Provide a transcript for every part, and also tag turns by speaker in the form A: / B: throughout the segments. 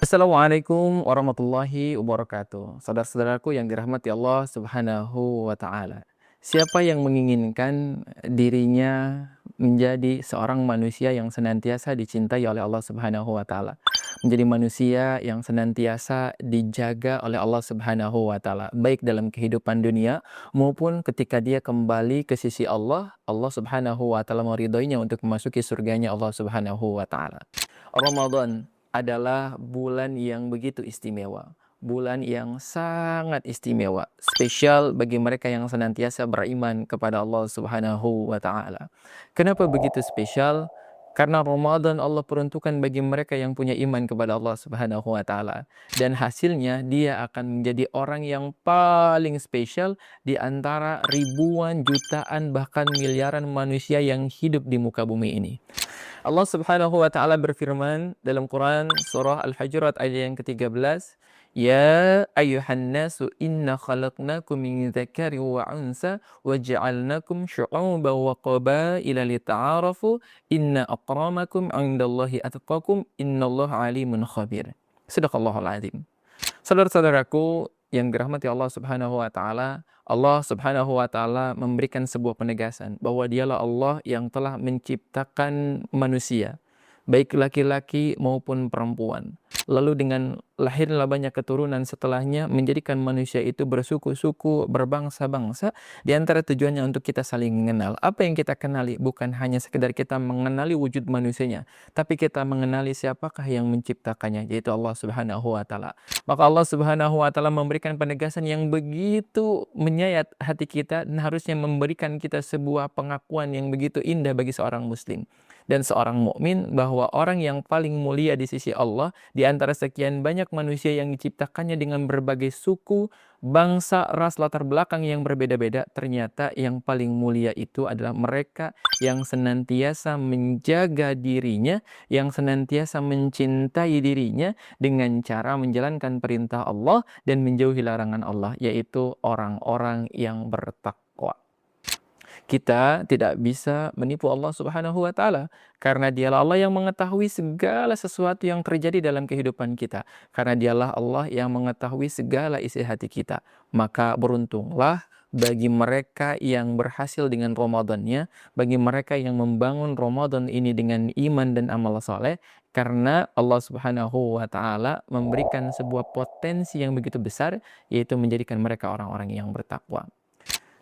A: Assalamualaikum warahmatullahi wabarakatuh. Saudara-saudaraku yang dirahmati Allah Subhanahu wa taala. Siapa yang menginginkan dirinya menjadi seorang manusia yang senantiasa dicintai oleh Allah Subhanahu wa taala, menjadi manusia yang senantiasa dijaga oleh Allah Subhanahu wa taala, baik dalam kehidupan dunia maupun ketika dia kembali ke sisi Allah, Allah Subhanahu wa taala meridhoinya untuk memasuki surganya Allah Subhanahu wa taala. Ramadan adalah bulan yang begitu istimewa, bulan yang sangat istimewa, spesial bagi mereka yang senantiasa beriman kepada Allah Subhanahu wa taala. Kenapa begitu spesial? Karena Ramadan Allah peruntukkan bagi mereka yang punya iman kepada Allah Subhanahu wa taala, dan hasilnya dia akan menjadi orang yang paling spesial di antara ribuan, jutaan, bahkan miliaran manusia yang hidup di muka bumi ini. Allah Subhanahu wa taala berfirman dalam Quran surah Al-Hujurat ayat yang ke-13, "Ya ayyuhan nasu inna khalaqnakum min dzakarin wa unsa wa ja'alnakum syu'uban wa qabaila lita'arafu inna akramakum 'indallahi atqakum innallaha 'alimun khabir." Shadaqallahul azim. Saudara-saudaraku yang dirahmati Allah Subhanahu wa taala, Allah Subhanahu wa taala memberikan sebuah penegasan bahwa Dialah Allah yang telah menciptakan manusia, baik laki-laki maupun perempuan. Lalu dengan lahirlah banyak keturunan setelahnya, menjadikan manusia itu bersuku-suku, berbangsa-bangsa, di antara tujuannya untuk kita saling mengenal. Apa yang kita kenali bukan hanya sekedar kita mengenali wujud manusianya, tapi kita mengenali siapakah yang menciptakannya, yaitu Allah Subhanahu wa taala. Maka Allah Subhanahu wa taala memberikan penegasan yang begitu menyayat hati kita, dan harusnya memberikan kita sebuah pengakuan yang begitu indah bagi seorang muslim dan seorang mukmin, bahwa orang yang paling mulia di sisi Allah di antara sekian banyak manusia yang diciptakannya dengan berbagai suku, bangsa, ras, latar belakang yang berbeda-beda, ternyata yang paling mulia itu adalah mereka yang senantiasa menjaga dirinya, yang senantiasa mencintai dirinya dengan cara menjalankan perintah Allah dan menjauhi larangan Allah, yaitu orang-orang yang bertakwa. Kita tidak bisa menipu Allah Subhanahu wa taala, karena Dialah Allah yang mengetahui segala sesuatu yang terjadi dalam kehidupan kita. Karena Dialah Allah yang mengetahui segala isi hati kita. Maka beruntunglah bagi mereka yang berhasil dengan Ramadannya, bagi mereka yang membangun Ramadan ini dengan iman dan amal saleh, karena Allah Subhanahu wa taala memberikan sebuah potensi yang begitu besar, yaitu menjadikan mereka orang-orang yang bertakwa.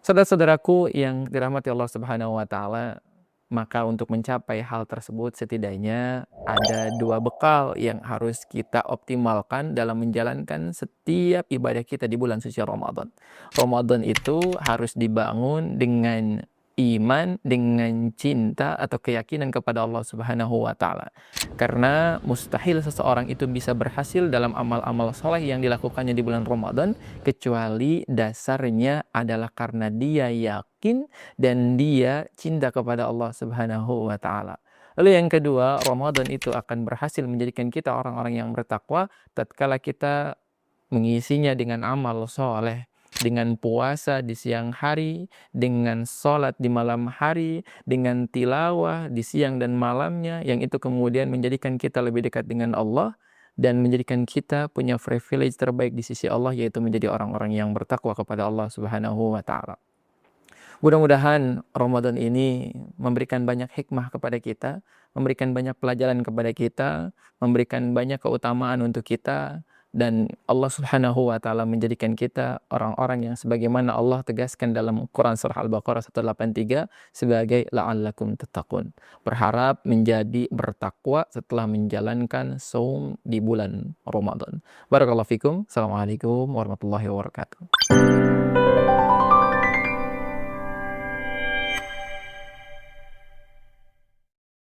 A: Saudara-saudaraku yang dirahmati Allah Subhanahu wa taala, maka untuk mencapai hal tersebut setidaknya ada dua bekal yang harus kita optimalkan dalam menjalankan setiap ibadah kita di bulan suci Ramadan. Ramadan itu harus dibangun dengan iman, dengan cinta atau keyakinan kepada Allah Subhanahu wa taala. Karena mustahil seseorang itu bisa berhasil dalam amal-amal soleh yang dilakukannya di bulan Ramadan kecuali dasarnya adalah karena dia yakin dan dia cinta kepada Allah Subhanahu wa taala. Lalu yang kedua, Ramadan itu akan berhasil menjadikan kita orang-orang yang bertakwa tatkala kita mengisinya dengan amal soleh, dengan puasa di siang hari, dengan sholat di malam hari, dengan tilawah di siang dan malamnya, yang itu kemudian menjadikan kita lebih dekat dengan Allah dan menjadikan kita punya privilege terbaik di sisi Allah, yaitu menjadi orang-orang yang bertakwa kepada Allah Subhanahu wa taala. Mudah-mudahan Ramadan ini memberikan banyak hikmah kepada kita, memberikan banyak pelajaran kepada kita, memberikan banyak keutamaan untuk kita, dan Allah Subhanahu wa taala menjadikan kita orang-orang yang sebagaimana Allah tegaskan dalam Quran surah Al-Baqarah 183 sebagai la'allakum tattaqun. Berharap menjadi bertakwa setelah menjalankan saum di bulan Ramadan. Barakallahu fikum. Assalamualaikum warahmatullahi wabarakatuh.